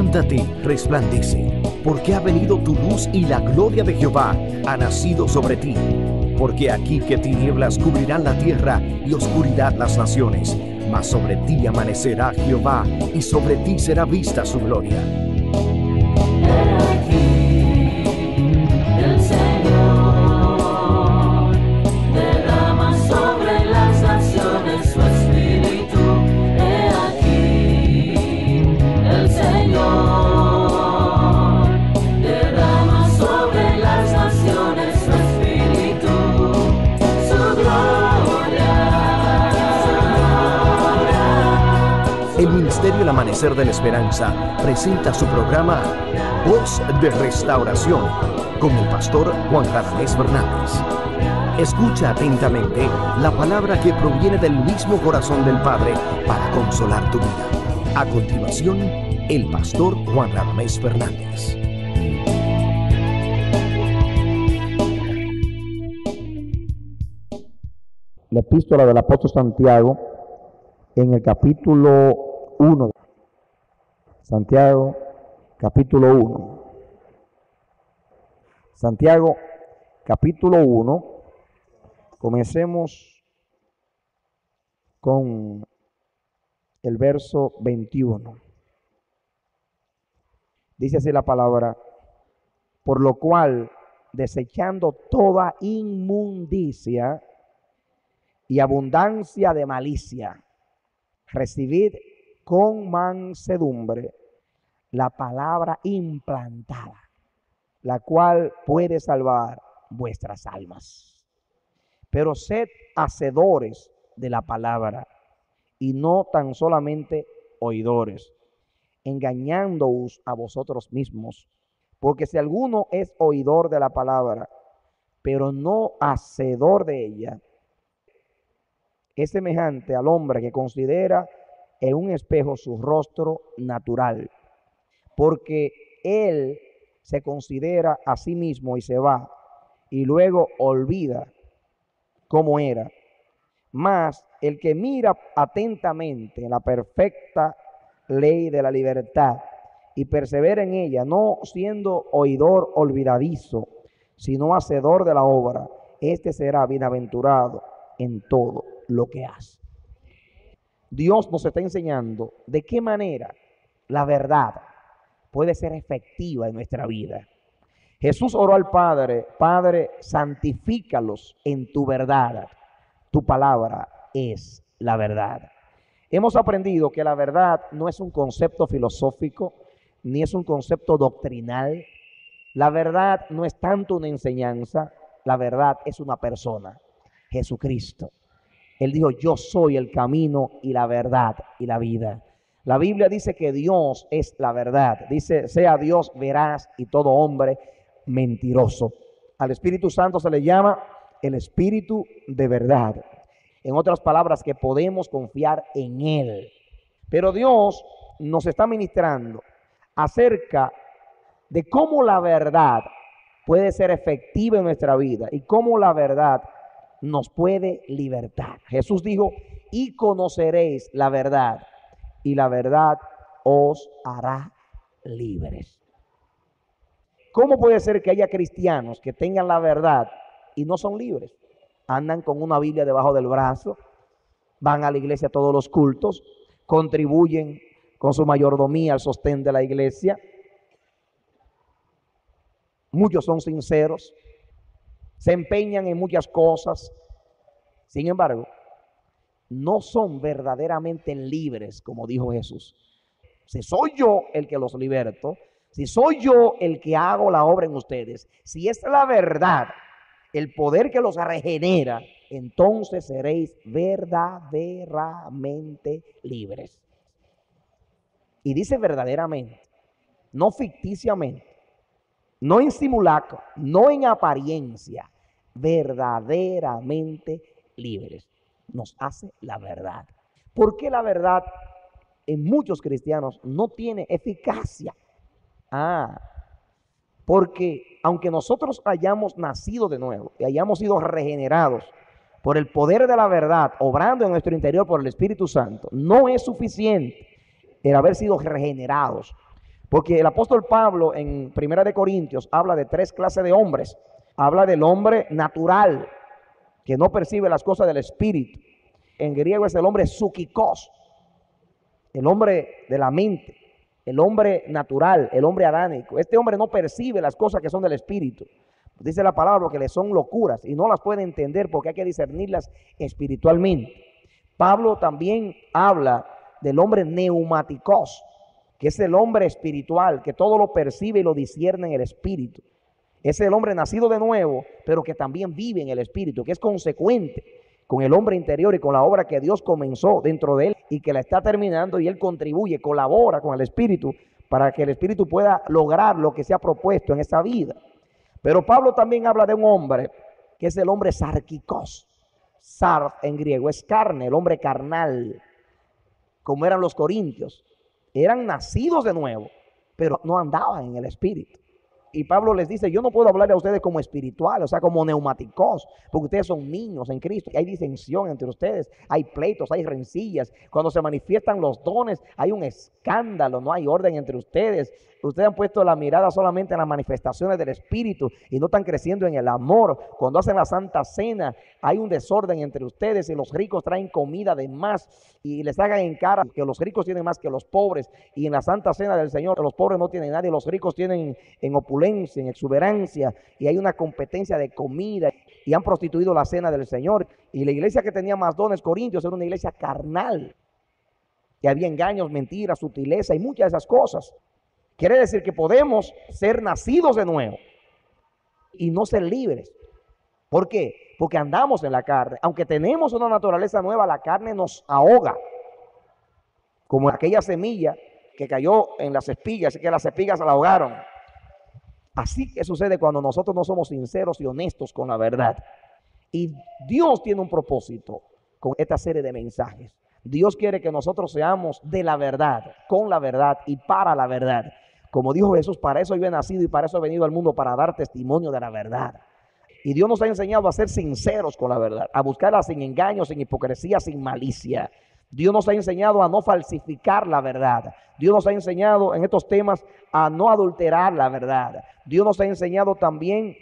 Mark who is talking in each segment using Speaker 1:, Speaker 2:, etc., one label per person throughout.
Speaker 1: Levántate, resplandece, porque ha venido tu luz y la gloria de Jehová ha nacido sobre ti. Porque aquí que tinieblas cubrirán la tierra y oscuridad las naciones, mas sobre ti amanecerá Jehová y sobre ti será vista su gloria. El Ministerio El Amanecer de la Esperanza presenta su programa Voz de Restauración con el pastor Juan Radamés Fernández. Escucha atentamente la palabra que proviene del mismo corazón del Padre para consolar tu vida. A continuación, el pastor Juan Radamés Fernández.
Speaker 2: La epístola del apóstol Santiago en el capítulo 1. Santiago, capítulo 1. Santiago, capítulo 1. Comencemos con el verso 21. Dice así la palabra: por lo cual, desechando toda inmundicia y abundancia de malicia, recibid con mansedumbre la palabra implantada, la cual puede salvar vuestras almas. Pero sed hacedores de la palabra, y no tan solamente oidores, engañándoos a vosotros mismos. Porque si alguno es oidor de la palabra, pero no hacedor de ella, es semejante al hombre que considera en un espejo su rostro natural, porque él se considera a sí mismo y se va, y luego olvida cómo era. Mas el que mira atentamente en la perfecta ley de la libertad y persevera en ella, no siendo oidor olvidadizo, sino hacedor de la obra, este será bienaventurado en todo lo que hace. Dios nos está enseñando de qué manera la verdad puede ser efectiva en nuestra vida. Jesús oró al Padre: Padre, santifícalos en tu verdad. Tu palabra es la verdad. Hemos aprendido que la verdad no es un concepto filosófico, ni es un concepto doctrinal. La verdad no es tanto una enseñanza, la verdad es una persona, Jesucristo. Él dijo: yo soy el camino y la verdad y la vida. La Biblia dice que Dios es la verdad. Dice: sea Dios veraz y todo hombre mentiroso. Al Espíritu Santo se le llama el Espíritu de verdad. En otras palabras, que podemos confiar en Él. Pero Dios nos está ministrando acerca de cómo la verdad puede ser efectiva en nuestra vida y cómo la verdad nos puede libertar. Jesús dijo: y conoceréis la verdad, y la verdad os hará libres. ¿Cómo puede ser que haya cristianos que tengan la verdad y no son libres? Andan con una Biblia debajo del brazo, van a la iglesia todos los cultos, contribuyen con su mayordomía al sostén de la iglesia. Muchos son sinceros, se empeñan en muchas cosas. Sin embargo, no son verdaderamente libres, como dijo Jesús. Si soy yo el que los liberto, si soy yo el que hago la obra en ustedes, si es la verdad, el poder que los regenera, entonces seréis verdaderamente libres. Y dice verdaderamente, no ficticiamente, no en simulacro, no en apariencia, verdaderamente libres. Nos hace la verdad. ¿Por qué la verdad en muchos cristianos no tiene eficacia? Porque aunque nosotros hayamos nacido de nuevo y hayamos sido regenerados por el poder de la verdad, obrando en nuestro interior por el Espíritu Santo, no es suficiente el haber sido regenerados. Porque el apóstol Pablo en Primera de Corintios habla de 3 clases de hombres. Habla del hombre natural, que no percibe las cosas del espíritu. En griego es el hombre psúquicos, el hombre de la mente, el hombre natural, el hombre adánico. Este hombre no percibe las cosas que son del espíritu. Dice la palabra que le son locuras y no las puede entender porque hay que discernirlas espiritualmente. Pablo también habla del hombre neumáticos, que es el hombre espiritual, que todo lo percibe y lo discierne en el espíritu. Es el hombre nacido de nuevo, pero que también vive en el espíritu, que es consecuente con el hombre interior y con la obra que Dios comenzó dentro de él y que la está terminando, y él contribuye, colabora con el espíritu para que el espíritu pueda lograr lo que se ha propuesto en esa vida. Pero Pablo también habla de un hombre que es el hombre sarquicos. Sarf en griego es carne, el hombre carnal, como eran los corintios. Eran nacidos de nuevo, pero no andaban en el espíritu. Y Pablo les dice, yo no puedo hablarle a ustedes como espirituales, o sea, como neumáticos, porque ustedes son niños en Cristo. Hay disensión entre ustedes, hay pleitos, hay rencillas. Cuando se manifiestan los dones, hay un escándalo, no hay orden entre ustedes. Ustedes han puesto la mirada solamente en las manifestaciones del Espíritu y no están creciendo en el amor. Cuando hacen la Santa Cena, hay un desorden entre ustedes y los ricos traen comida de más y les hagan en cara que los ricos tienen más que los pobres. Y en la Santa Cena del Señor, los pobres no tienen nadie, los ricos tienen en opulencia, en exuberancia, y hay una competencia de comida y han prostituido la cena del Señor. Y la iglesia que tenía más dones, Corintios, era una iglesia carnal, que había engaños, mentiras, sutileza y muchas de esas cosas. Quiere decir que podemos ser nacidos de nuevo y no ser libres. ¿Por qué? Porque andamos en la carne. Aunque tenemos una naturaleza nueva, la carne nos ahoga. Como aquella semilla que cayó en las espigas y que las espigas la ahogaron. Así que sucede cuando nosotros no somos sinceros y honestos con la verdad. Y Dios tiene un propósito con esta serie de mensajes. Dios quiere que nosotros seamos de la verdad, con la verdad y para la verdad. Como dijo Jesús, para eso yo he nacido y para eso he venido al mundo, para dar testimonio de la verdad. Y Dios nos ha enseñado a ser sinceros con la verdad, a buscarla sin engaño, sin hipocresía, sin malicia. Dios nos ha enseñado a no falsificar la verdad. Dios nos ha enseñado en estos temas a no adulterar la verdad. Dios nos ha enseñado también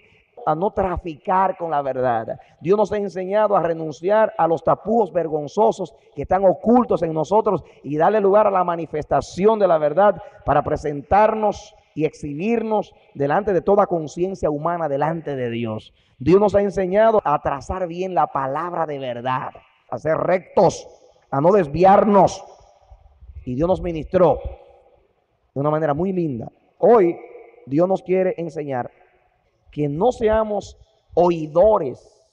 Speaker 2: a no traficar con la verdad. Dios nos ha enseñado a renunciar a los tapujos vergonzosos que están ocultos en nosotros y darle lugar a la manifestación de la verdad para presentarnos y exhibirnos delante de toda conciencia humana delante de Dios. Dios nos ha enseñado a trazar bien la palabra de verdad, a ser rectos, a no desviarnos. Y Dios nos ministró de una manera muy linda. Hoy Dios nos quiere enseñar que no seamos oidores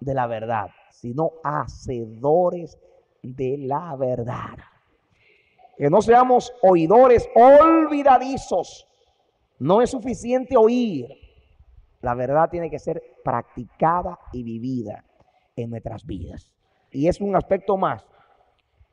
Speaker 2: de la verdad, sino hacedores de la verdad. Que no seamos oidores olvidadizos. No es suficiente oír. La verdad tiene que ser practicada y vivida en nuestras vidas. Y es un aspecto más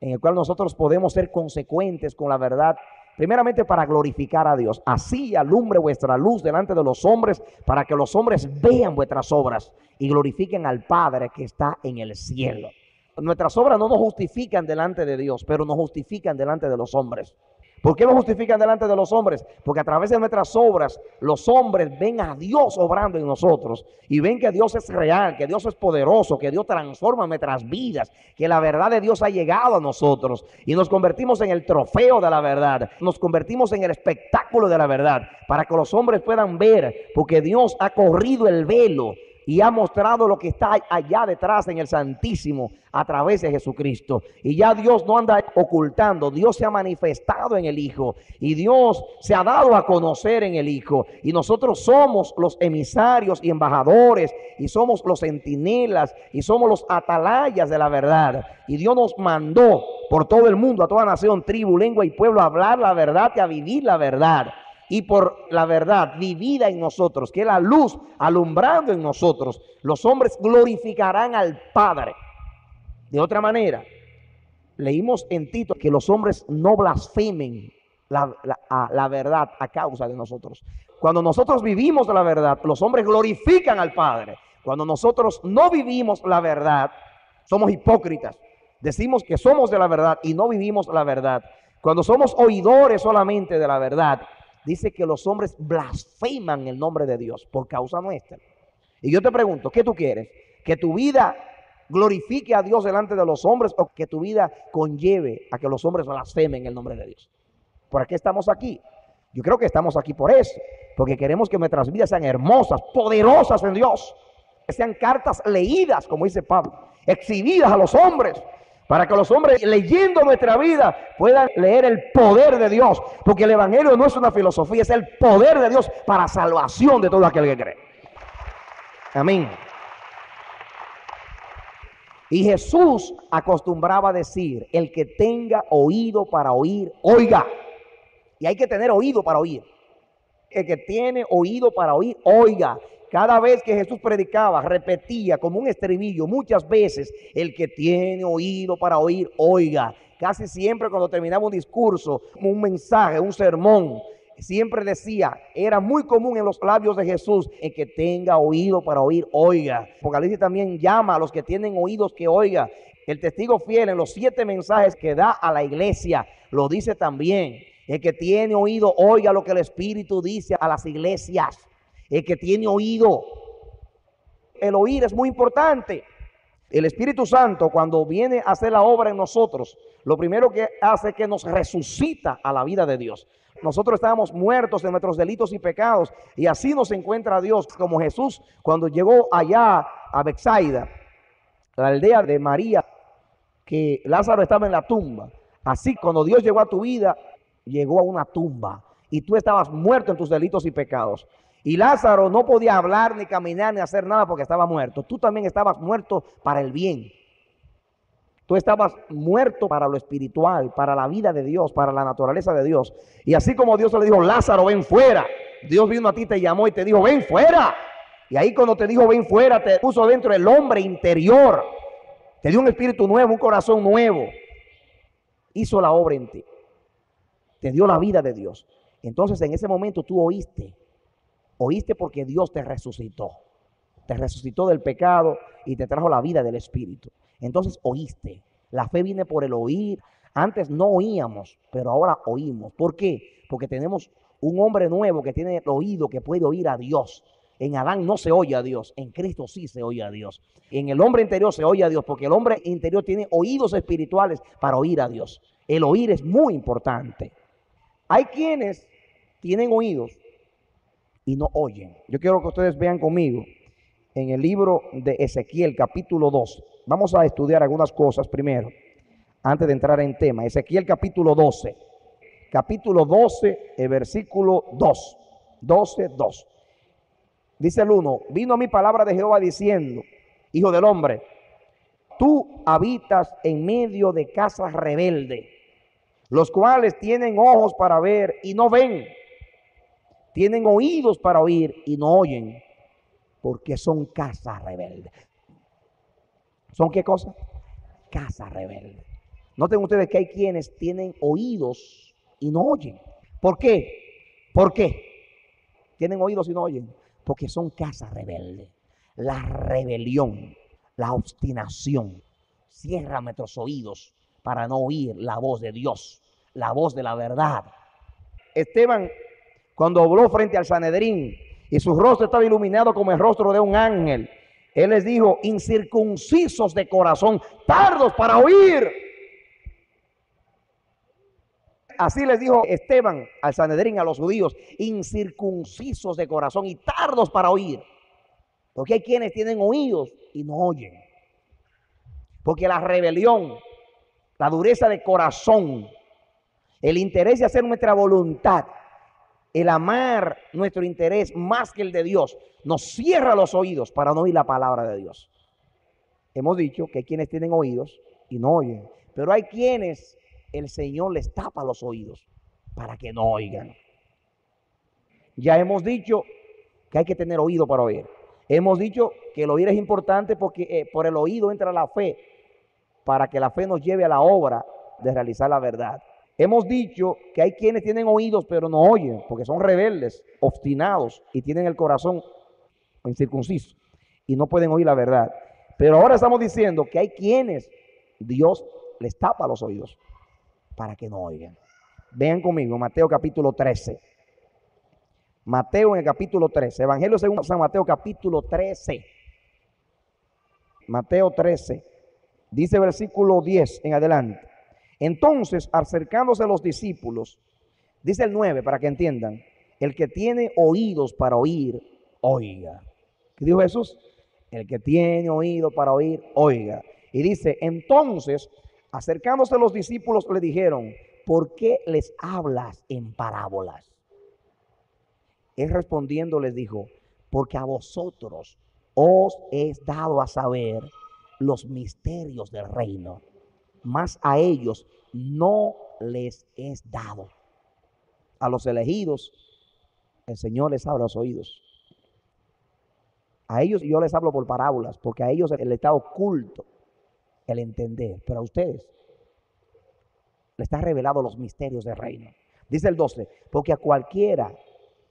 Speaker 2: en el cual nosotros podemos ser consecuentes con la verdad. Primeramente para glorificar a Dios. Así alumbre vuestra luz delante de los hombres, para que los hombres vean vuestras obras y glorifiquen al Padre que está en el cielo. Nuestras obras no nos justifican delante de Dios, pero nos justifican delante de los hombres. ¿Por qué nos justifican delante de los hombres? Porque a través de nuestras obras, los hombres ven a Dios obrando en nosotros y ven que Dios es real, que Dios es poderoso, que Dios transforma nuestras vidas, que la verdad de Dios ha llegado a nosotros y nos convertimos en el trofeo de la verdad, nos convertimos en el espectáculo de la verdad, para que los hombres puedan ver, porque Dios ha corrido el velo y ha mostrado lo que está allá detrás en el Santísimo a través de Jesucristo. Y ya Dios no anda ocultando, Dios se ha manifestado en el Hijo y Dios se ha dado a conocer en el Hijo. Y nosotros somos los emisarios y embajadores y somos los centinelas y somos los atalayas de la verdad. Y Dios nos mandó por todo el mundo, a toda nación, tribu, lengua y pueblo, a hablar la verdad y a vivir la verdad. Y por la verdad vivida en nosotros, que es la luz alumbrando en nosotros, los hombres glorificarán al Padre. De otra manera, leímos en Tito que los hombres no blasfemen la verdad a causa de nosotros. Cuando nosotros vivimos la verdad, los hombres glorifican al Padre. Cuando nosotros no vivimos la verdad, somos hipócritas. Decimos que somos de la verdad y no vivimos la verdad. Cuando somos oidores solamente de la verdad, dice que los hombres blasfeman el nombre de Dios por causa nuestra. Y yo te pregunto, ¿qué tú quieres? ¿Que tu vida glorifique a Dios delante de los hombres o que tu vida conlleve a que los hombres blasfemen el nombre de Dios? ¿Por qué estamos aquí? Yo creo que estamos aquí por eso, porque queremos que nuestras vidas sean hermosas, poderosas en Dios, que sean cartas leídas, como dice Pablo, exhibidas a los hombres, para que los hombres leyendo nuestra vida puedan leer el poder de Dios, porque el evangelio no es una filosofía, es el poder de Dios para salvación de todo aquel que cree. Amén. Y Jesús acostumbraba a decir, el que tenga oído para oír, oiga. Y hay que tener oído para oír. El que tiene oído para oír, oiga. Cada vez que Jesús predicaba, repetía como un estribillo muchas veces, el que tiene oído para oír, oiga. Casi siempre cuando terminaba un discurso, un mensaje, un sermón, siempre decía, era muy común en los labios de Jesús, el que tenga oído para oír, oiga. Apocalipsis también llama a los que tienen oídos que oiga. El testigo fiel en los 7 mensajes que da a la iglesia, lo dice también. El que tiene oído, oiga lo que el Espíritu dice a las iglesias. El que tiene oído. El oír es muy importante. El Espíritu Santo, cuando viene a hacer la obra en nosotros, lo primero que hace es que nos resucita a la vida de Dios. Nosotros estábamos muertos de nuestros delitos y pecados, y así nos encuentra Dios, como Jesús cuando llegó allá a Betsaida, la aldea de María, que Lázaro estaba en la tumba. Así, cuando Dios llegó a tu vida, llegó a una tumba, y tú estabas muerto en tus delitos y pecados. Y Lázaro no podía hablar, ni caminar, ni hacer nada porque estaba muerto. Tú también estabas muerto para el bien. Tú estabas muerto para lo espiritual, para la vida de Dios, para la naturaleza de Dios. Y así como Dios le dijo, Lázaro, ven fuera. Dios vino a ti, te llamó y te dijo, ven fuera. Y ahí cuando te dijo, ven fuera, te puso dentro el hombre interior. Te dio un espíritu nuevo, un corazón nuevo. Hizo la obra en ti. Te dio la vida de Dios. Entonces en ese momento tú oíste. Oíste porque Dios te resucitó. Te resucitó del pecado y te trajo la vida del Espíritu. Entonces oíste. La fe viene por el oír. Antes no oíamos, pero ahora oímos. ¿Por qué? Porque tenemos un hombre nuevo que tiene el oído, que puede oír a Dios. En Adán no se oye a Dios, en Cristo sí se oye a Dios. En el hombre interior se oye a Dios, porque el hombre interior tiene oídos espirituales para oír a Dios. El oír es muy importante. Hay quienes tienen oídos y no oyen. Yo quiero que ustedes vean conmigo en el libro de Ezequiel, capítulo 2. Vamos a estudiar algunas cosas primero, antes de entrar en tema. Ezequiel, capítulo 12. Capítulo 12, el versículo 2. 12, 2. Dice el 1, vino a mí palabra de Jehová diciendo, hijo del hombre, tú habitas en medio de casas rebeldes, los cuales tienen ojos para ver y no ven, tienen oídos para oír y no oyen, porque son casas rebeldes. ¿Son qué cosa? Casas rebeldes. Noten ustedes que hay quienes tienen oídos y no oyen. ¿Por qué? ¿Por qué? Tienen oídos y no oyen. Porque son casas rebeldes. La rebelión, la obstinación, cierra nuestros oídos para no oír la voz de Dios, la voz de la verdad. Esteban, cuando habló frente al Sanedrín y su rostro estaba iluminado como el rostro de un ángel, él les dijo, incircuncisos de corazón, tardos para oír. Así les dijo Esteban al Sanedrín, a los judíos, incircuncisos de corazón y tardos para oír. Porque hay quienes tienen oídos y no oyen. Porque la rebelión, la dureza de corazón, el interés de hacer nuestra voluntad, el amar nuestro interés más que el de Dios, nos cierra los oídos para no oír la palabra de Dios. Hemos dicho que hay quienes tienen oídos y no oyen, pero hay quienes el Señor les tapa los oídos para que no oigan. Ya hemos dicho que hay que tener oído para oír. Hemos dicho que el oír es importante porque por el oído entra la fe, para que la fe nos lleve a la obra de realizar la verdad. Hemos dicho que hay quienes tienen oídos pero no oyen, porque son rebeldes, obstinados y tienen el corazón incircunciso y no pueden oír la verdad. Pero ahora estamos diciendo que hay quienes Dios les tapa los oídos para que no oigan. Vean conmigo, Mateo capítulo 13. Mateo en el capítulo 13. Evangelio según San Mateo capítulo 13. Mateo 13. Dice versículo 10 en adelante. Entonces, acercándose los discípulos, dice el 9 para que entiendan, el que tiene oídos para oír, oiga. ¿Qué dijo Jesús? El que tiene oído para oír, oiga. Y dice, entonces, acercándose los discípulos le dijeron, ¿por qué les hablas en parábolas? Él respondiendo les dijo, porque a vosotros os es dado a saber los misterios del reino, mas a ellos no les es dado. A los elegidos, el Señor les abre los oídos. A ellos yo les hablo por parábolas, porque a ellos les está oculto el entender, pero a ustedes les está revelado los misterios del reino. Dice el 12, porque a cualquiera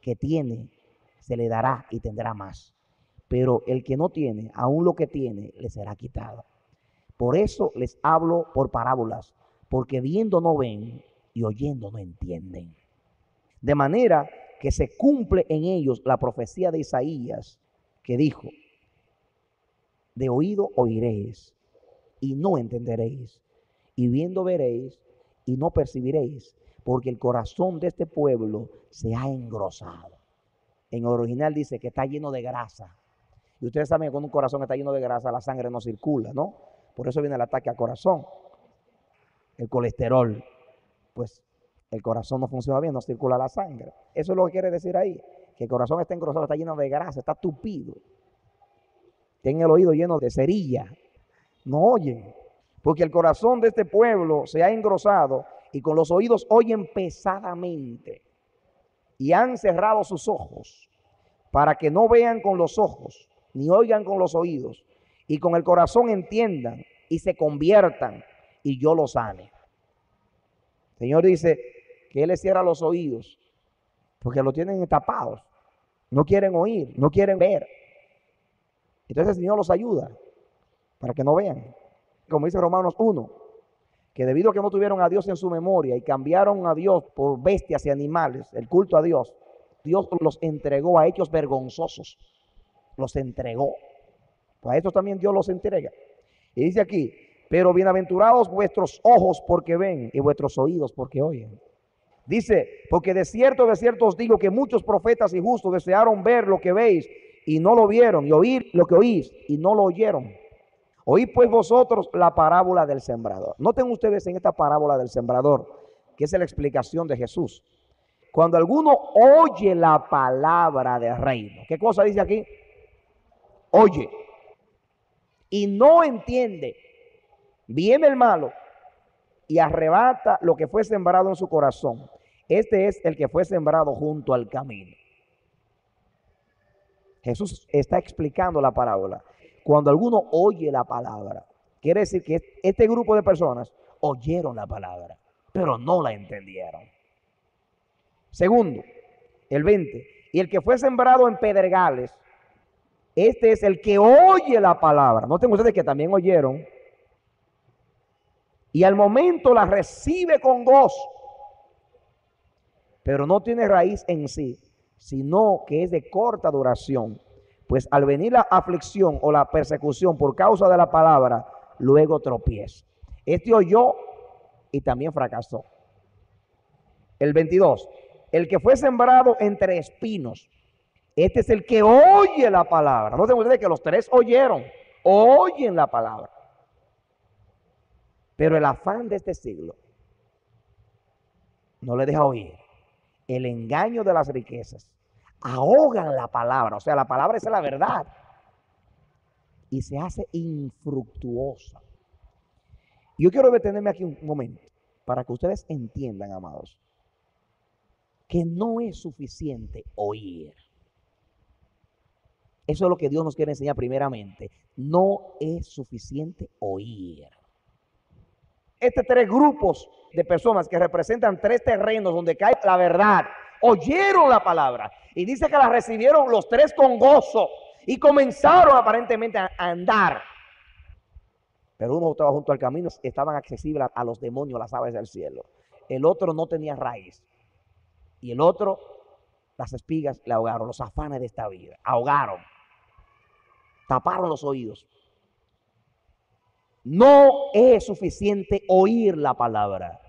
Speaker 2: que tiene, se le dará y tendrá más. Pero el que no tiene, aún lo que tiene, le será quitado. Por eso les hablo por parábolas, porque viendo no ven y oyendo no entienden. De manera que se cumple en ellos la profecía de Isaías, que dijo, de oído oiréis y no entenderéis, y viendo veréis y no percibiréis, porque el corazón de este pueblo se ha engrosado. En original dice que está lleno de grasa. Y ustedes saben que cuando un corazón está lleno de grasa, la sangre no circula, ¿no? Por eso viene el ataque al corazón. El colesterol, pues el corazón no funciona bien, no circula la sangre. Eso es lo que quiere decir ahí, que el corazón está engrosado, está lleno de grasa, está tupido. Tiene el oído lleno de cerilla. No oyen, porque el corazón de este pueblo se ha engrosado y con los oídos oyen pesadamente y han cerrado sus ojos para que no vean con los ojos ni oigan con los oídos y con el corazón entiendan y se conviertan y yo los sane. El Señor dice que Él les cierra los oídos porque lo tienen tapados, no quieren oír, no quieren ver. Entonces el Señor los ayuda para que no vean. Como dice Romanos 1, que debido a que no tuvieron a Dios en su memoria y cambiaron a Dios por bestias y animales, el culto a Dios, Dios los entregó a hechos vergonzosos. Los entregó. Pues a estos también Dios los entrega. Y dice aquí, pero bienaventurados vuestros ojos porque ven y vuestros oídos porque oyen. Dice, porque de cierto os digo que muchos profetas y justos desearon ver lo que veis y no lo vieron, y oír lo que oís y no lo oyeron. Oíd pues vosotros la parábola del sembrador. Noten ustedes en esta parábola del sembrador, que es la explicación de Jesús. Cuando alguno oye la palabra del reino, ¿qué cosa dice aquí? Oye y no entiende, viene el malo y arrebata lo que fue sembrado en su corazón. Este es el que fue sembrado junto al camino. Jesús está explicando la parábola. Cuando alguno oye la palabra, quiere decir que este grupo de personas oyeron la palabra, pero no la entendieron. Segundo, el 20, y el que fue sembrado en pedregales, este es el que oye la palabra. Noten ustedes que también oyeron. Y al momento la recibe con gozo. Pero no tiene raíz en sí, sino que es de corta duración. Pues al venir la aflicción o la persecución por causa de la palabra, luego tropieza. Este oyó y también fracasó. El 22, el que fue sembrado entre espinos. Este es el que oye la palabra. No tengo ustedes que los tres oyeron, oyen la palabra. Pero el afán de este siglo no le deja oír. El engaño de las riquezas ahogan la palabra. O sea, la palabra es la verdad. Y se hace infructuosa. Yo quiero detenerme aquí un momento para que ustedes entiendan, amados, que no es suficiente oír. Eso es lo que Dios nos quiere enseñar primeramente. No es suficiente oír. Estos tres grupos de personas que representan tres terrenos donde cae la verdad, oyeron la palabra y dice que la recibieron los tres con gozo y comenzaron aparentemente a andar. Pero uno estaba junto al camino, estaban accesibles a los demonios, las aves del cielo. el otro no tenía raíz. Y el otro, las espigas le ahogaron, los afanes de esta vida, ahogaron, taparon los oídos. No es suficiente oír la palabra.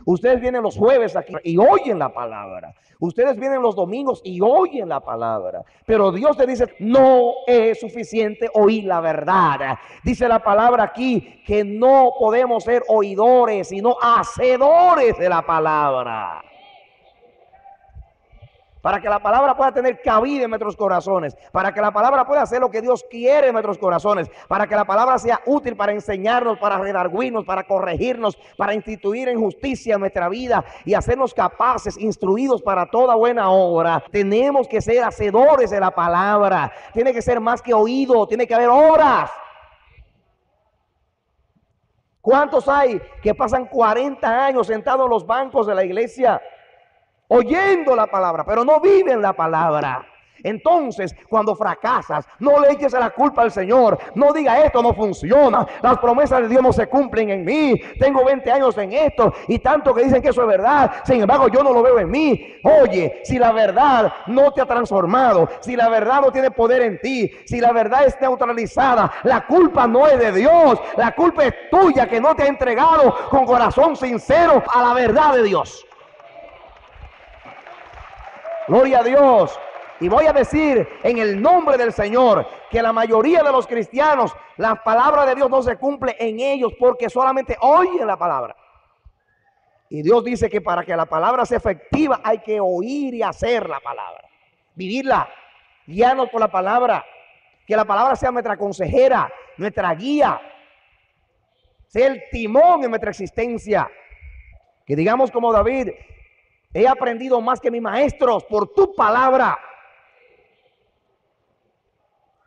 Speaker 2: Ustedes vienen los jueves aquí y oyen la palabra. Ustedes vienen los domingos y oyen la palabra. Pero Dios te dice, no es suficiente oír la verdad. Dice la palabra aquí que no podemos ser oidores, sino hacedores de la palabra. Para que la palabra pueda tener cabida en nuestros corazones, para que la palabra pueda hacer lo que Dios quiere en nuestros corazones, para que la palabra sea útil para enseñarnos, para redarguirnos, para corregirnos, para instituir en justicia en nuestra vida y hacernos capaces, instruidos para toda buena obra. Tenemos que ser hacedores de la palabra. Tiene que ser más que oído, tiene que haber obras. ¿Cuántos hay que pasan 40 años sentados en los bancos de la iglesia oyendo la palabra, pero no viven la palabra? Entonces, cuando fracasas, no le eches la culpa al Señor. No diga, esto no funciona, las promesas de Dios no se cumplen en mí. Tengo 20 años en esto y tanto que dicen que eso es verdad, sin embargo yo no lo veo en mí. Oye, si la verdad no te ha transformado, si la verdad no tiene poder en ti, si la verdad es neutralizada, la culpa no es de Dios, la culpa es tuya, que no te ha entregado con corazón sincero a la verdad de Dios. Gloria a Dios. Y voy a decir en el nombre del Señor que la mayoría de los cristianos, la palabra de Dios no se cumple en ellos porque solamente oyen la palabra. Y Dios dice que para que la palabra sea efectiva hay que oír y hacer la palabra, vivirla, guiarnos por la palabra, que la palabra sea nuestra consejera, nuestra guía, sea el timón en nuestra existencia. Que digamos como David, he aprendido más que mis maestros por tu palabra.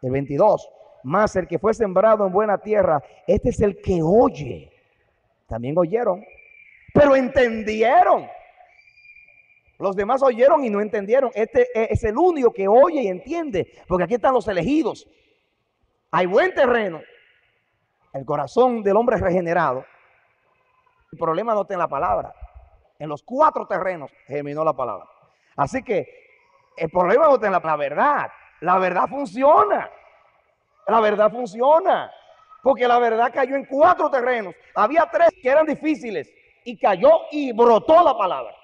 Speaker 2: El 22, más el que fue sembrado en buena tierra, este es el que oye. También oyeron, pero entendieron. Los demás oyeron y no entendieron. Este es el único que oye y entiende, porque aquí están los elegidos. Hay buen terreno. El corazón del hombre es regenerado. El problema no está en la palabra. En los 4 terrenos germinó la palabra. Así que el problema no está en la verdad. La verdad funciona. La verdad funciona. Porque la verdad cayó en 4 terrenos. Había 3 que eran difíciles. Y cayó y brotó la palabra.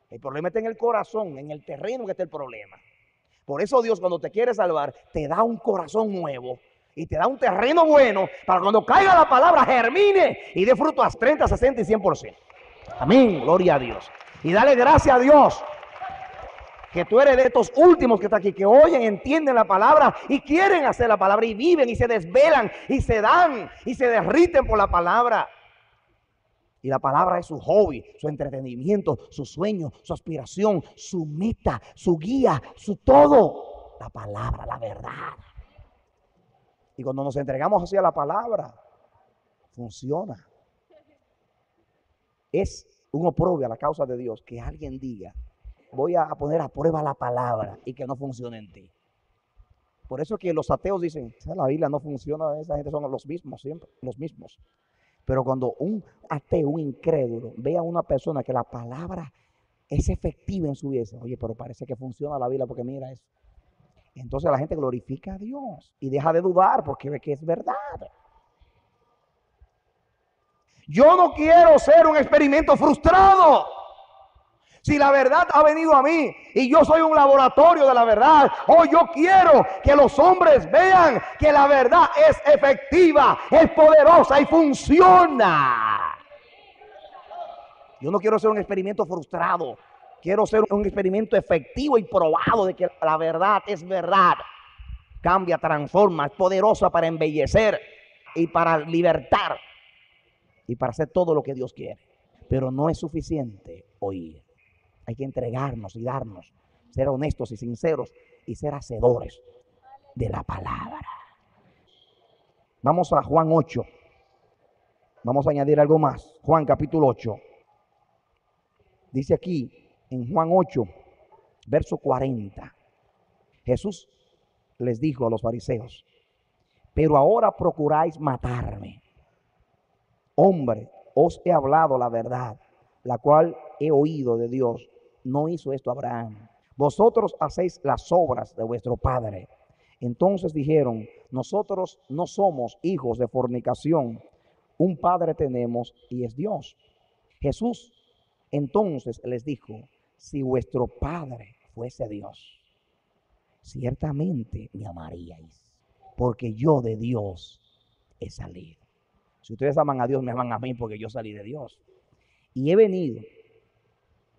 Speaker 2: El problema está en el corazón, en el terreno que está el problema. Por eso Dios, cuando te quiere salvar, te da un corazón nuevo. Y te da un terreno bueno para cuando caiga la palabra, germine y dé fruto a 30, 60 y 100%. Amén, gloria a Dios. Y dale gracias a Dios que tú eres de estos últimos que están aquí, que oyen, entienden la palabra y quieren hacer la palabra y viven y se desvelan y se dan y se derriten por la palabra. Y la palabra es su hobby, su entretenimiento, su sueño, su aspiración, su meta, su guía, su todo. La palabra, la verdad. Y cuando nos entregamos hacia la palabra, funciona. Es un oprobio a la causa de Dios que alguien diga, voy a poner a prueba la palabra y que no funcione en ti. Por eso que los ateos dicen, la Biblia no funciona, esa gente son los mismos, siempre los mismos. Pero cuando un ateo, un incrédulo, ve a una persona que la palabra es efectiva en su vida, dice, oye, pero parece que funciona la Biblia porque mira eso. Entonces la gente glorifica a Dios y deja de dudar porque ve que es verdad. Yo no quiero ser un experimento frustrado. Si la verdad ha venido a mí y yo soy un laboratorio de la verdad, hoy yo quiero que los hombres vean que la verdad es efectiva, es poderosa y funciona. Yo no quiero ser un experimento frustrado. Quiero ser un experimento efectivo y probado de que la verdad es verdad. Cambia, transforma, es poderosa para embellecer y para libertar y para hacer todo lo que Dios quiere. Pero no es suficiente oír. Hay que entregarnos y darnos, ser honestos y sinceros y ser hacedores de la palabra. Vamos a Juan 8. Vamos a añadir algo más. Juan capítulo 8. Dice aquí en Juan 8, verso 40. Jesús les dijo a los fariseos, pero ahora procuráis matarme. Hombre, os he hablado la verdad. la cual he oído de Dios, no hizo esto Abraham. Vosotros hacéis las obras de vuestro padre. Entonces dijeron, nosotros no somos hijos de fornicación, un padre tenemos y es Dios. Jesús entonces les dijo, si vuestro padre fuese Dios, ciertamente me amaríais, porque yo de Dios he salido. Si ustedes aman a Dios, me aman a mí, porque yo salí de Dios. Y he venido,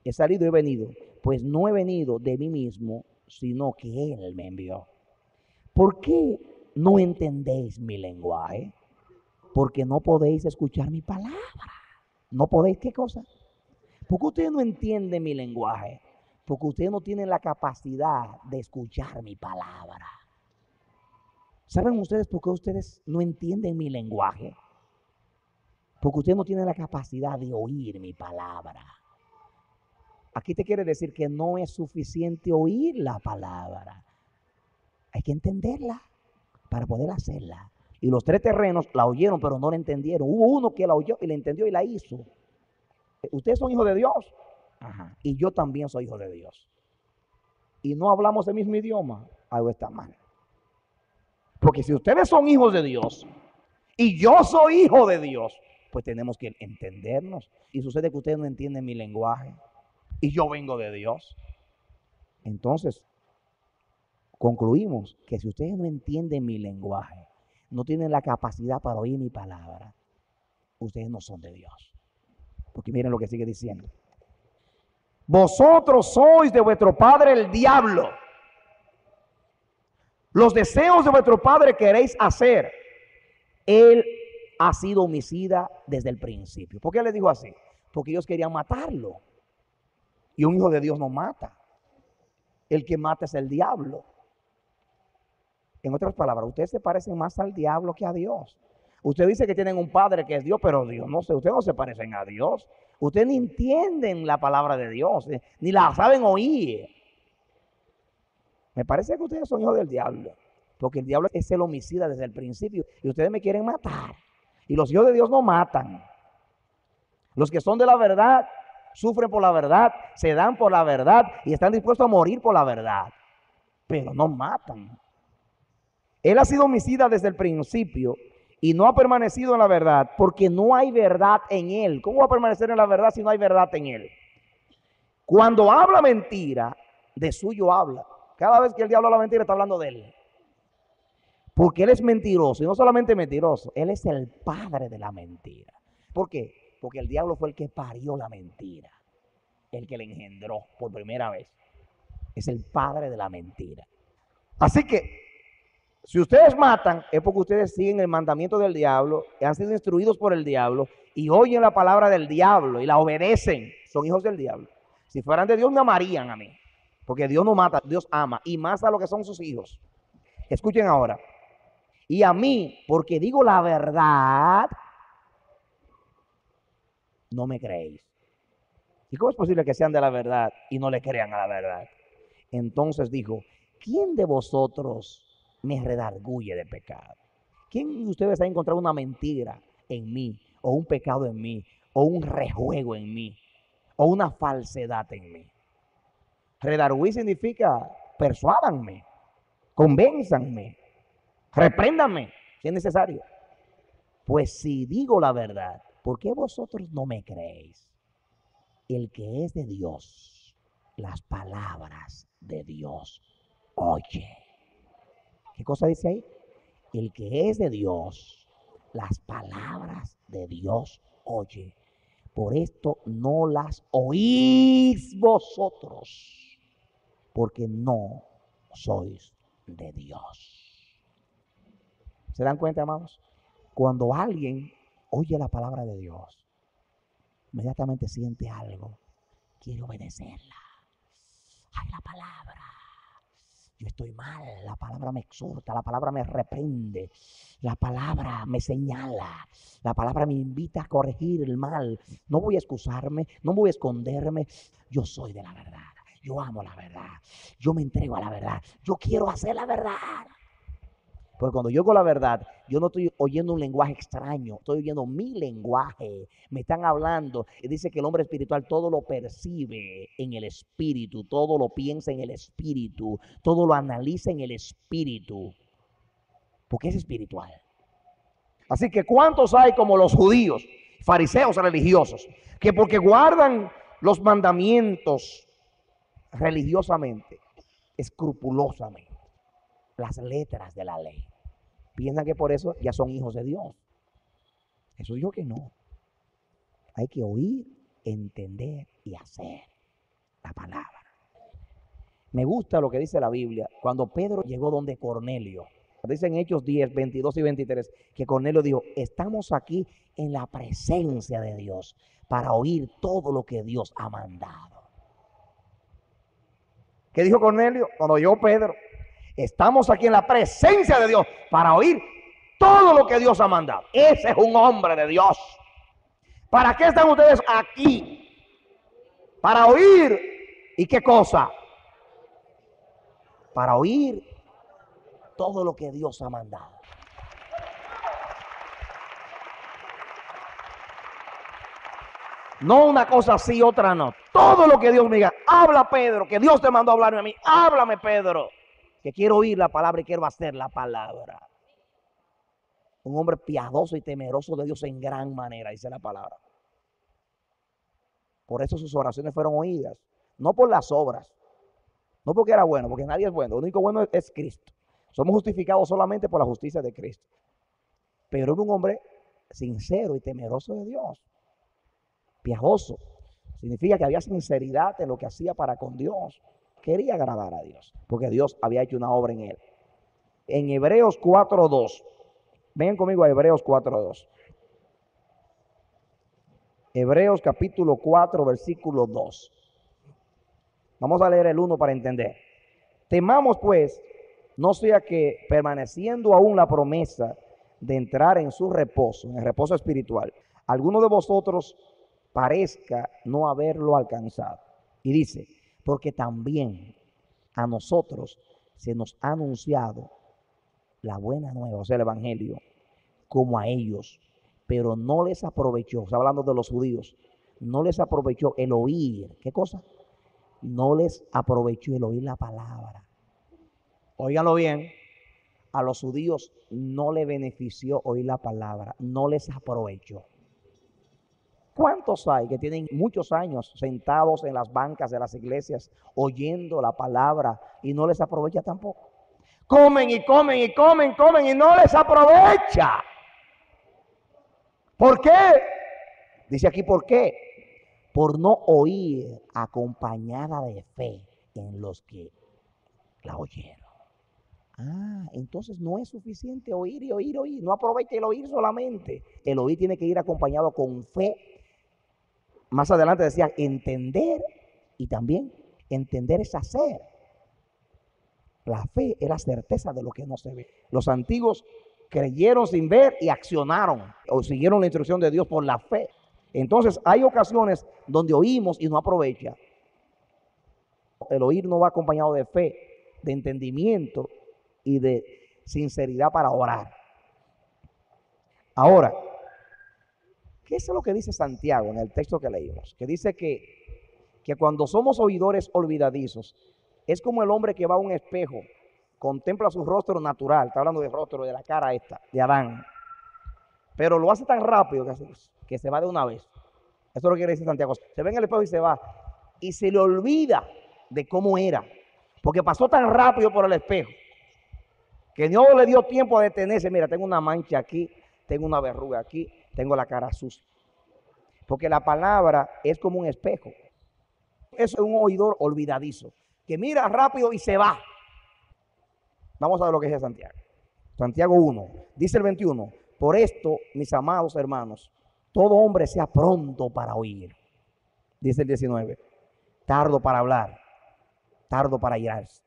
Speaker 2: he salido y he venido, pues no he venido de mí mismo, sino que Él me envió. ¿Por qué no entendéis mi lenguaje? Porque no podéis escuchar mi palabra. ¿No podéis qué cosa? Porque ustedes no entienden mi lenguaje. Porque ustedes no tienen la capacidad de escuchar mi palabra. ¿Saben ustedes por qué ustedes no entienden mi lenguaje? Porque ustedes no tienen la capacidad de oír mi palabra. Aquí te quiere decir que no es suficiente oír la palabra. Hay que entenderla para poder hacerla. Y los 3 terrenos la oyeron, pero no la entendieron. Hubo uno que la oyó y la entendió y la hizo. ¿Ustedes son hijos de Dios? Ajá. Y yo también soy hijo de Dios. Y no hablamos el mismo idioma, algo está mal. Porque si ustedes son hijos de Dios y yo soy hijo de Dios, pues tenemos que entendernos. Y sucede que ustedes no entienden mi lenguaje y yo vengo de Dios. Entonces, concluimos que si ustedes no entienden mi lenguaje, no tienen la capacidad para oír mi palabra, ustedes no son de Dios. Porque miren lo que sigue diciendo. Vosotros sois de vuestro padre el diablo. Los deseos de vuestro padre queréis hacer. Él ha sido homicida desde el principio. ¿Por qué le dijo así? Porque ellos querían matarlo. Y un hijo de Dios no mata. El que mata es el diablo. En otras palabras, ustedes se parecen más al diablo que a Dios. Usted dice que tienen un padre que es Dios, pero Dios no sé, ustedes no se parecen a Dios. Ustedes ni entienden la palabra de Dios, ni la saben oír. Me parece que ustedes son hijos del diablo, porque el diablo es el homicida desde el principio y ustedes me quieren matar. Y los hijos de Dios no matan. Los que son de la verdad sufren por la verdad, se dan por la verdad y están dispuestos a morir por la verdad, pero no matan. Él ha sido homicida desde el principio y no ha permanecido en la verdad porque no hay verdad en él. ¿Cómo va a permanecer en la verdad si no hay verdad en él? Cuando habla mentira, de suyo habla. Cada vez que el diablo habla mentira, está hablando de él. Porque él es mentiroso y no solamente mentiroso, él es el padre de la mentira. ¿Por qué? Porque el diablo fue el que parió la mentira, el que le engendró por primera vez. Es el padre de la mentira. Así que si ustedes matan, es porque ustedes siguen el mandamiento del diablo, han sido instruidos por el diablo y oyen la palabra del diablo y la obedecen. Son hijos del diablo. Si fueran de Dios, me amarían a mí. Porque Dios no mata, Dios ama y más a lo que son sus hijos. Escuchen ahora. Y a mí, porque digo la verdad, no me creéis. ¿Y cómo es posible que sean de la verdad y no le crean a la verdad? Entonces dijo, ¿quién de vosotros me redarguye de pecado? ¿Quién de ustedes ha encontrado una mentira en mí, o un pecado en mí, o un rejuego en mí, o una falsedad en mí? Redarguir significa persuádanme, convénzanme, repréndanme si es necesario. Pues si digo la verdad, ¿por qué vosotros no me creéis? El que es de Dios, las palabras de Dios oye. ¿Qué cosa dice ahí? El que es de Dios, las palabras de Dios oye. Por esto no las oís vosotros, porque no sois de Dios. ¿Se dan cuenta, amados? Cuando alguien oye la palabra de Dios, inmediatamente siente algo, quiere obedecerla. Ay, la palabra. Yo estoy mal, la palabra me exhorta, la palabra me reprende, la palabra me señala, la palabra me invita a corregir el mal. No voy a excusarme, no voy a esconderme. Yo soy de la verdad, yo amo la verdad, yo me entrego a la verdad, yo quiero hacer la verdad. Porque cuando yo oigo la verdad, yo no estoy oyendo un lenguaje extraño, estoy oyendo mi lenguaje. Me están hablando. Y dice que el hombre espiritual todo lo percibe en el espíritu, todo lo piensa en el espíritu, todo lo analiza en el espíritu, porque es espiritual. Así que ¿cuántos hay como los judíos, fariseos religiosos, que porque guardan los mandamientos religiosamente, escrupulosamente, las letras de la ley, piensan que por eso ya son hijos de Dios? Eso dijo que no. Hay que oír, entender y hacer la palabra. Me gusta lo que dice la Biblia. Cuando Pedro llegó donde Cornelio, dice en Hechos 10, 22 y 23, que Cornelio dijo, estamos aquí en la presencia de Dios para oír todo lo que Dios ha mandado. ¿Qué dijo Cornelio? Cuando llegó Pedro, estamos aquí en la presencia de Dios para oír todo lo que Dios ha mandado. Ese es un hombre de Dios. ¿Para qué están ustedes aquí? Para oír. ¿Y qué cosa? Para oír todo lo que Dios ha mandado. No una cosa sí, otra no. Todo lo que Dios me diga. Habla, Pedro, que Dios te mandó a hablarme a mí. Háblame, Pedro, que quiero oír la palabra y quiero hacer la palabra. Un hombre piadoso y temeroso de Dios en gran manera, dice la palabra. Por eso sus oraciones fueron oídas. No por las obras. No porque era bueno, porque nadie es bueno. Lo único bueno es Cristo. Somos justificados solamente por la justicia de Cristo. Pero era un hombre sincero y temeroso de Dios. Piadoso. Significa que había sinceridad en lo que hacía para con Dios. Quería agradar a Dios, porque Dios había hecho una obra en él. En Hebreos 4:2. Vengan conmigo a Hebreos 4:2. Hebreos capítulo 4, versículo 2. Vamos a leer el 1 para entender. Temamos pues, no sea que permaneciendo aún la promesa de entrar en su reposo, en el reposo espiritual, alguno de vosotros parezca no haberlo alcanzado. Y dice, porque también a nosotros se nos ha anunciado la buena nueva, o sea, el evangelio, como a ellos, pero no les aprovechó, está hablando de los judíos, no les aprovechó el oír. ¿Qué cosa? No les aprovechó el oír la palabra. Óiganlo bien, a los judíos no les benefició oír la palabra, no les aprovechó. ¿Cuántos hay que tienen muchos años sentados en las bancas de las iglesias oyendo la palabra y no les aprovecha tampoco? Comen y comen y comen y no les aprovecha. ¿Por qué? Dice aquí, ¿por qué? Por no oír acompañada de fe en los que la oyeron. Entonces no es suficiente oír y oír, oír. No aprovecha el oír solamente. El oír tiene que ir acompañado con fe. Más adelante decía entender, y también entender es hacer. La fe es la certeza de lo que no se ve. Los antiguos creyeron sin ver y accionaron o siguieron la instrucción de Dios por la fe. Entonces hay ocasiones donde oímos y no aprovecha. El oír no va acompañado de fe, de entendimiento y de sinceridad para orar. Ahora, ¿qué es lo que dice Santiago en el texto que leímos? Que dice que cuando somos oidores olvidadizos, es como el hombre que va a un espejo, contempla su rostro natural, está hablando del rostro, de la cara esta, de Adán, pero lo hace tan rápido que se va de una vez. Eso es lo que quiere decir Santiago. Se ve en el espejo y se va, y se le olvida de cómo era, porque pasó tan rápido por el espejo, que no le dio tiempo a detenerse. Mira, tengo una mancha aquí, tengo una verruga aquí, tengo la cara sucia. Porque la palabra es como un espejo. Eso es un oidor olvidadizo, que mira rápido y se va. Vamos a ver lo que dice Santiago. Santiago 1, dice el 21. Por esto, mis amados hermanos, todo hombre sea pronto para oír. Dice el 19. Tardo para hablar, tardo para irarse,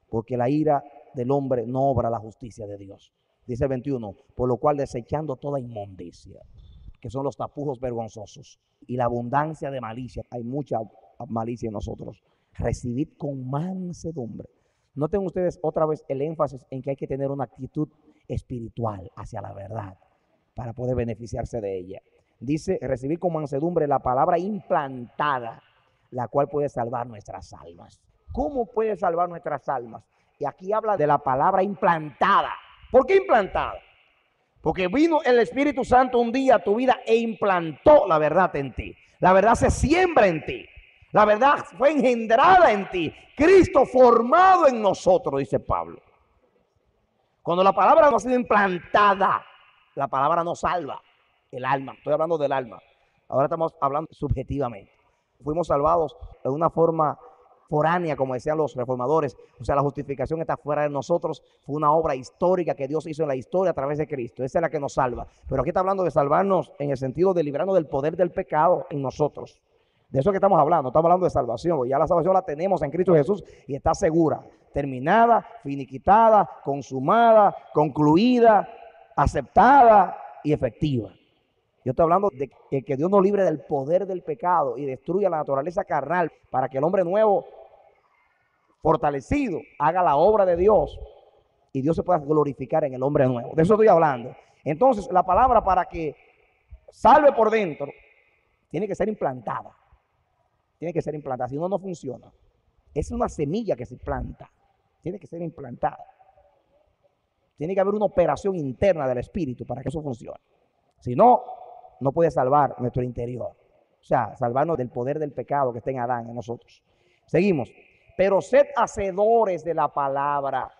Speaker 2: porque la ira del hombre no obra la justicia de Dios. Dice el 21. Por lo cual, desechando toda inmundicia, que son los tapujos vergonzosos, y la abundancia de malicia, hay mucha malicia en nosotros, recibid con mansedumbre Noten ustedes otra vez el énfasis en que hay que tener una actitud espiritual hacia la verdad para poder beneficiarse de ella. Dice, recibir con mansedumbre la palabra implantada, la cual puede salvar nuestras almas. ¿Cómo puede salvar nuestras almas? Y aquí habla de la palabra implantada. ¿Por qué implantada? Porque vino el Espíritu Santo un día a tu vida e implantó la verdad en ti. La verdad se siembra en ti. La verdad fue engendrada en ti. Cristo formado en nosotros, dice Pablo. Cuando la palabra no ha sido implantada, la palabra no salva el alma. Estoy hablando del alma. Ahora estamos hablando subjetivamente. Fuimos salvados de una forma foránea, como decían los reformadores. O sea, la justificación está fuera de nosotros. Fue una obra histórica que Dios hizo en la historia a través de Cristo. Esa es la que nos salva. Pero aquí está hablando de salvarnos en el sentido de librarnos del poder del pecado en nosotros. De eso que estamos hablando. Estamos hablando de salvación. Ya la salvación la tenemos en Cristo Jesús y está segura, terminada, finiquitada, consumada, concluida, aceptada y efectiva. Yo estoy hablando de que Dios nos libre del poder del pecado y destruya la naturaleza carnal para que el hombre nuevo, fortalecido, haga la obra de Dios y Dios se pueda glorificar en el hombre nuevo. De eso estoy hablando. Entonces, la palabra para que salve por dentro tiene que ser implantada. Tiene que ser implantada, si no, no funciona. Es una semilla que se planta. Tiene que ser implantada. Tiene que haber una operación interna del espíritu para que eso funcione. Si no, no puede salvar nuestro interior. O sea, salvarnos del poder del pecado que está en Adán, en nosotros. Seguimos. Pero sed hacedores de la palabra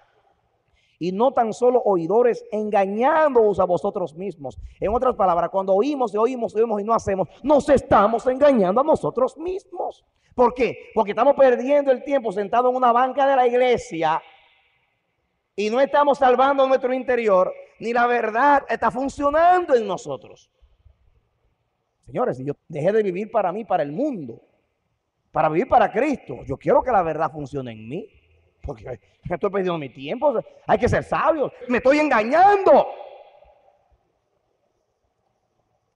Speaker 2: y no tan solo oidores, engañándoos a vosotros mismos. En otras palabras, cuando oímos y no hacemos, nos estamos engañando a nosotros mismos. ¿Por qué? Porque estamos perdiendo el tiempo sentados en una banca de la iglesia y no estamos salvando nuestro interior, ni la verdad está funcionando en nosotros. Señores, si yo dejé de vivir para mí, para el mundo, para vivir para Cristo, yo quiero que la verdad funcione en mí, porque estoy perdiendo mi tiempo. Hay que ser sabios. Me estoy engañando,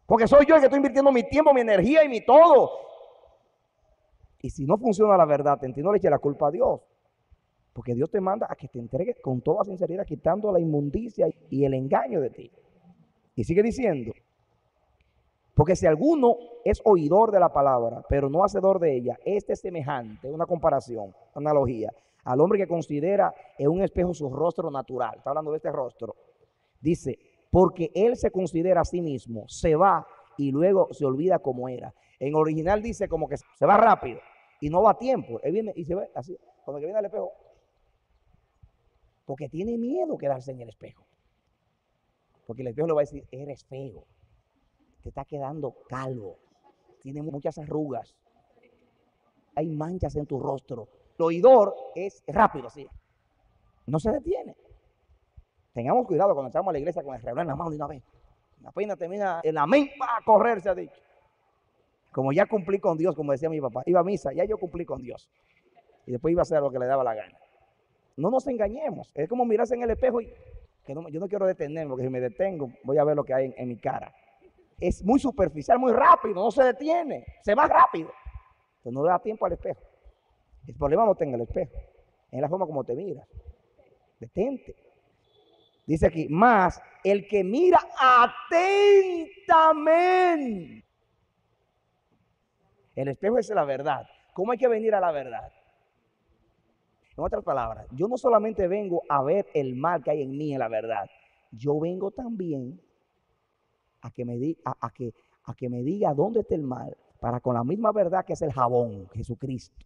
Speaker 2: porque soy yo el que estoy invirtiendo mi tiempo, mi energía y mi todo. Y si no funciona la verdad en ti, no le eches la culpa a Dios, porque Dios te manda a que te entregues con toda sinceridad, quitando la inmundicia y el engaño de ti. Y sigue diciendo, porque si alguno es oidor de la palabra, pero no hacedor de ella, este es semejante, una comparación, analogía, al hombre que considera en un espejo su rostro natural. Está hablando de este rostro. Dice, porque él se considera a sí mismo, se va y luego se olvida cómo era. En original dice como que se va rápido y no va a tiempo. Él viene y se ve así, como que viene al espejo. Porque tiene miedo quedarse en el espejo. Porque el espejo le va a decir, eres feo, te está quedando calvo, tiene muchas arrugas, hay manchas en tu rostro. El oidor es rápido así, no se detiene. Tengamos cuidado cuando entramos a la iglesia con el reloj en la mano de una vez. Apenas termina el amén, va a correr, se ha dicho. Como ya cumplí con Dios, como decía mi papá, iba a misa, ya yo cumplí con Dios. Y después iba a hacer lo que le daba la gana. No nos engañemos, es como mirarse en el espejo y que no, yo no quiero detenerme, porque si me detengo voy a ver lo que hay en mi cara. Es muy superficial, muy rápido, no se detiene, se va rápido. Entonces no le da tiempo al espejo. El problema no está en el espejo, en la forma como te miras. Detente. Dice aquí, más el que mira atentamente. El espejo es la verdad. ¿Cómo hay que venir a la verdad? En otras palabras, yo no solamente vengo a ver el mal que hay en mí en la verdad, yo vengo también a que me diga dónde está el mal, para con la misma verdad que es el jabón, Jesucristo,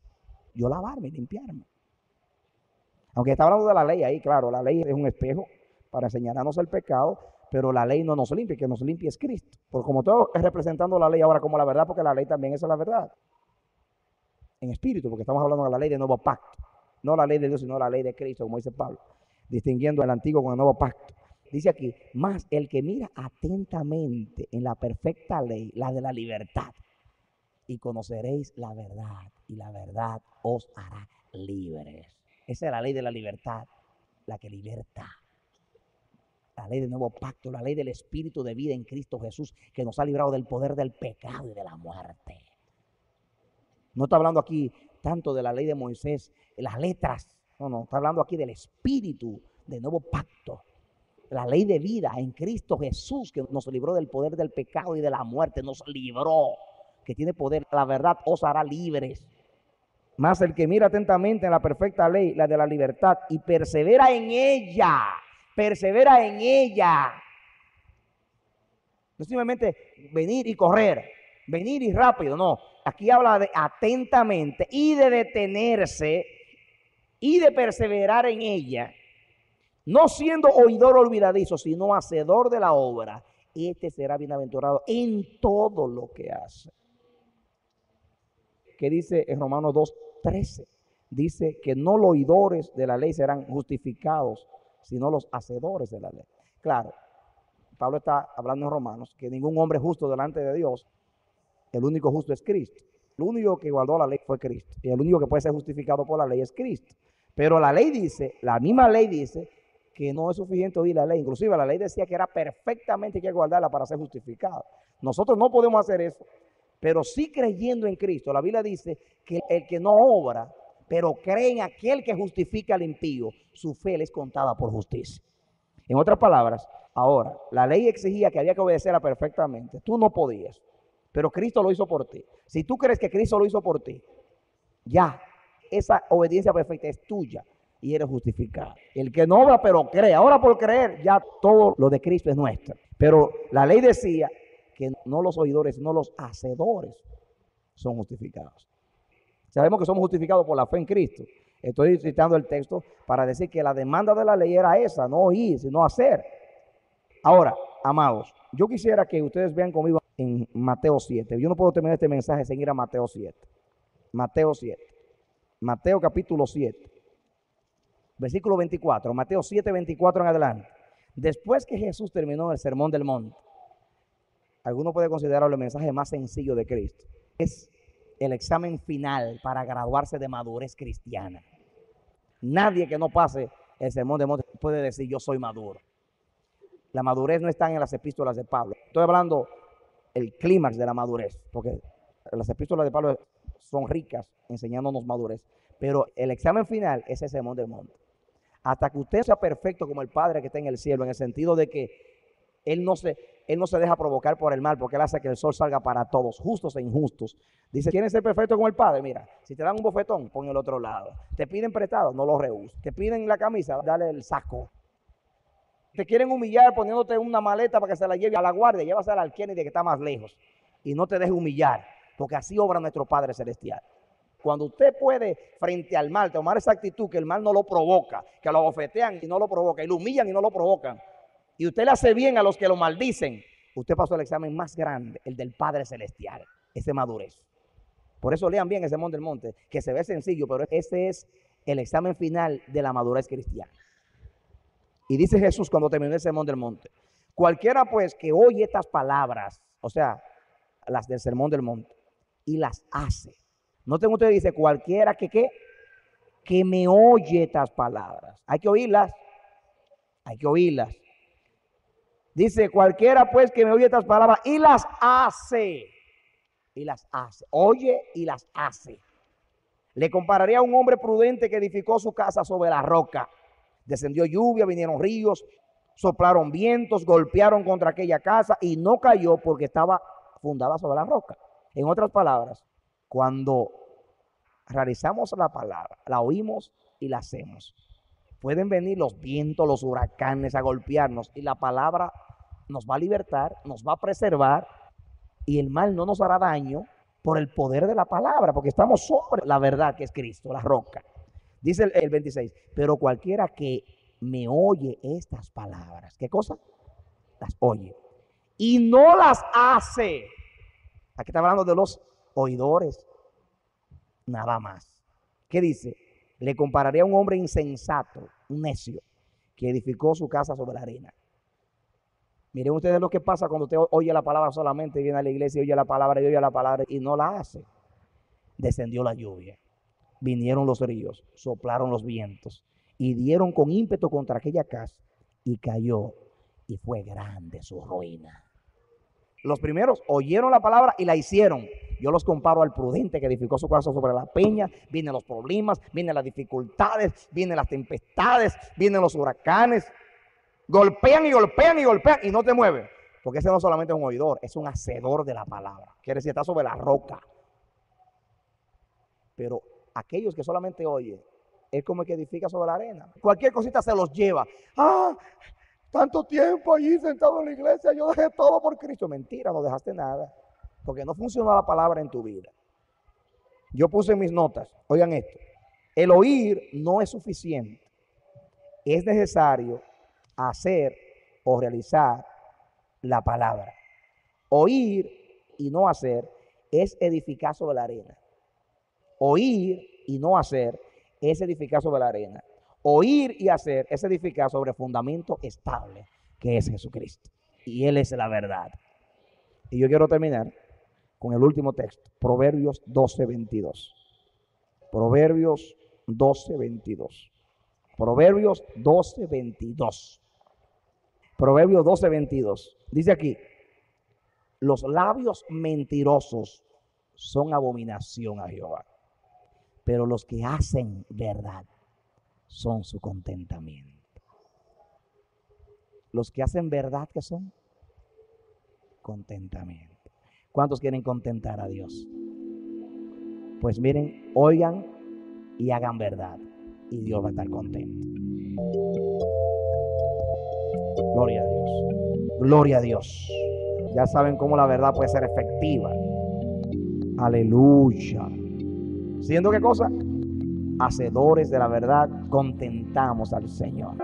Speaker 2: yo lavarme y limpiarme. Aunque está hablando de la ley ahí, claro, la ley es un espejo para señalarnos el pecado, pero la ley no nos limpia, que nos limpie es Cristo. Porque como todo es representando la ley ahora como la verdad, porque la ley también es la verdad. En espíritu, porque estamos hablando de la ley del nuevo pacto. No la ley de Dios, sino la ley de Cristo, como dice Pablo, distinguiendo el antiguo con el nuevo pacto. Dice aquí, más el que mira atentamente en la perfecta ley, la de la libertad, y conoceréis la verdad, y la verdad os hará libres. Esa es la ley de la libertad, la que liberta. La ley del nuevo pacto, la ley del espíritu de vida en Cristo Jesús, que nos ha librado del poder del pecado y de la muerte. No está hablando aquí tanto de la ley de Moisés, las letras, No, está hablando aquí del espíritu del nuevo pacto. La ley de vida en Cristo Jesús, que nos libró del poder del pecado y de la muerte, nos libró, que tiene poder. La verdad os hará libres. Mas el que mira atentamente en la perfecta ley, la de la libertad, y persevera en ella, no simplemente venir y correr, venir y rápido, no. Aquí habla de atentamente y de detenerse y de perseverar en ella, no siendo oidor olvidadizo, sino hacedor de la obra. Este será bienaventurado en todo lo que hace. ¿Qué dice en Romanos 2:13? Dice que no los oidores de la ley serán justificados, sino los hacedores de la ley. Claro, Pablo está hablando en Romanos que ningún hombre justo delante de Dios, el único justo es Cristo. El único que guardó la ley fue Cristo. Y el único que puede ser justificado por la ley es Cristo. Pero la ley dice, la misma ley dice que no es suficiente oír la ley. Inclusive la ley decía que era perfectamente que guardarla para ser justificado. Nosotros no podemos hacer eso, pero sí creyendo en Cristo. La Biblia dice que el que no obra, pero cree en aquel que justifica al impío, su fe le es contada por justicia. En otras palabras, ahora, la ley exigía que había que obedecerla perfectamente. Tú no podías, pero Cristo lo hizo por ti. Si tú crees que Cristo lo hizo por ti, ya, esa obediencia perfecta es tuya y eres justificado. El que no obra pero cree, ahora por creer, ya todo lo de Cristo es nuestro. Pero la ley decía que no los oidores, no los hacedores son justificados. Sabemos que somos justificados por la fe en Cristo. Estoy citando el texto para decir que la demanda de la ley era esa, no oír, sino hacer. Ahora, amados, yo quisiera que ustedes vean conmigo en Mateo 7. Yo no puedo terminar este mensaje sin ir a Mateo 7. Mateo 7. Mateo capítulo 7. Versículo 24. Mateo 7, 24 en adelante. Después que Jesús terminó el sermón del monte, alguno puede considerarlo el mensaje más sencillo de Cristo. Es el examen final para graduarse de madurez cristiana. Nadie que no pase el sermón del monte puede decir yo soy maduro. La madurez no está en las epístolas de Pablo. Estoy hablando el clímax de la madurez, porque las epístolas de Pablo son ricas enseñándonos madurez, pero el examen final es el sermón del monte. Hasta que usted sea perfecto como el Padre que está en el cielo, en el sentido de que Él no se deja provocar por el mal, porque Él hace que el sol salga para todos, justos e injustos. Dice, ¿quieres ser perfecto como el Padre? Mira, si te dan un bofetón, pon el otro lado. Te piden prestado, no lo rehuses. Te piden la camisa, dale el saco. Te quieren humillar poniéndote una maleta para que se la lleve a la guardia, llévasela al Kennedy que está más lejos. Y no te dejes humillar, porque así obra nuestro Padre Celestial. Cuando usted puede, frente al mal, tomar esa actitud que el mal no lo provoca, que lo bofetean y no lo provocan, y lo humillan y no lo provocan, y usted le hace bien a los que lo maldicen, usted pasó el examen más grande, el del Padre Celestial, ese madurez. Por eso lean bien ese Sermón del Monte, que se ve sencillo, pero ese es el examen final de la madurez cristiana. Y dice Jesús cuando terminó el Sermón del Monte, cualquiera pues que oye estas palabras, o sea, las del Sermón del Monte, y las hace. Noten ustedes, dice, cualquiera que me oye estas palabras. Hay que oírlas. Dice, cualquiera pues que me oye estas palabras y las hace. Oye y las hace. Le compararía a un hombre prudente que edificó su casa sobre la roca. Descendió lluvia, vinieron ríos, soplaron vientos, golpearon contra aquella casa y no cayó porque estaba fundada sobre la roca. En otras palabras, cuando realizamos la palabra, la oímos y la hacemos, pueden venir los vientos, los huracanes a golpearnos y la palabra nos va a libertar, nos va a preservar y el mal no nos hará daño por el poder de la palabra, porque estamos sobre la verdad que es Cristo, la roca. Dice el 26, pero cualquiera que me oye estas palabras, ¿qué cosa? Las oye y no las hace. Aquí está hablando de los oidores, nada más. ¿Qué dice? Le compararía a un hombre insensato, un necio, que edificó su casa sobre la arena. Miren ustedes lo que pasa cuando usted oye la palabra solamente, viene a la iglesia y oye la palabra y no la hace. Descendió la lluvia, vinieron los ríos, soplaron los vientos y dieron con ímpetu contra aquella casa y cayó y fue grande su ruina. Los primeros oyeron la palabra y la hicieron. Yo los comparo al prudente que edificó su casa sobre la peña. Vienen los problemas, vienen las dificultades, vienen las tempestades, vienen los huracanes. Golpean y golpean y golpean y no te mueves. Porque ese no solamente es un oidor, es un hacedor de la palabra. Quiere decir, está sobre la roca. Pero aquellos que solamente oyen, es como el que edifica sobre la arena. Cualquier cosita se los lleva. Tanto tiempo allí sentado en la iglesia, yo dejé todo por Cristo. Mentira, no dejaste nada. Porque no funcionó la palabra en tu vida. Yo puse en mis notas, oigan esto. El oír no es suficiente. Es necesario hacer o realizar la palabra. Oír y no hacer es edificar sobre la arena. Oír y no hacer es edificar sobre la arena. Oír y hacer es edificar sobre fundamento estable, que es Jesucristo. Y Él es la verdad. Y yo quiero terminar con el último texto, Proverbios 12:22. Proverbios 12:22. Proverbios 12:22. Proverbios 12:22. Dice aquí, los labios mentirosos son abominación a Jehová, pero los que hacen verdad son su contentamiento. Los que hacen verdad, ¿qué son? Contentamiento. ¿Cuántos quieren contentar a Dios? Pues miren, oigan y hagan verdad, y Dios va a estar contento. Gloria a Dios. Gloria a Dios. Ya saben cómo la verdad puede ser efectiva. Aleluya. ¿Siendo qué cosa? Hacedores de la verdad, contentamos al Señor.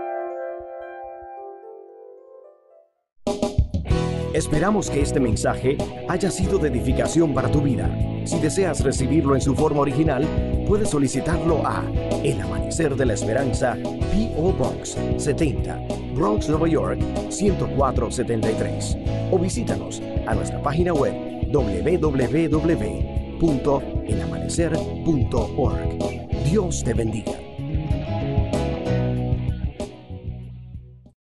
Speaker 1: Esperamos que este mensaje haya sido de edificación para tu vida. Si deseas recibirlo en su forma original, puedes solicitarlo a El Amanecer de la Esperanza, P.O. Box 70, Bronx, Nueva York 10473. O visítanos a nuestra página web www.elamanecer.org. Dios te bendiga.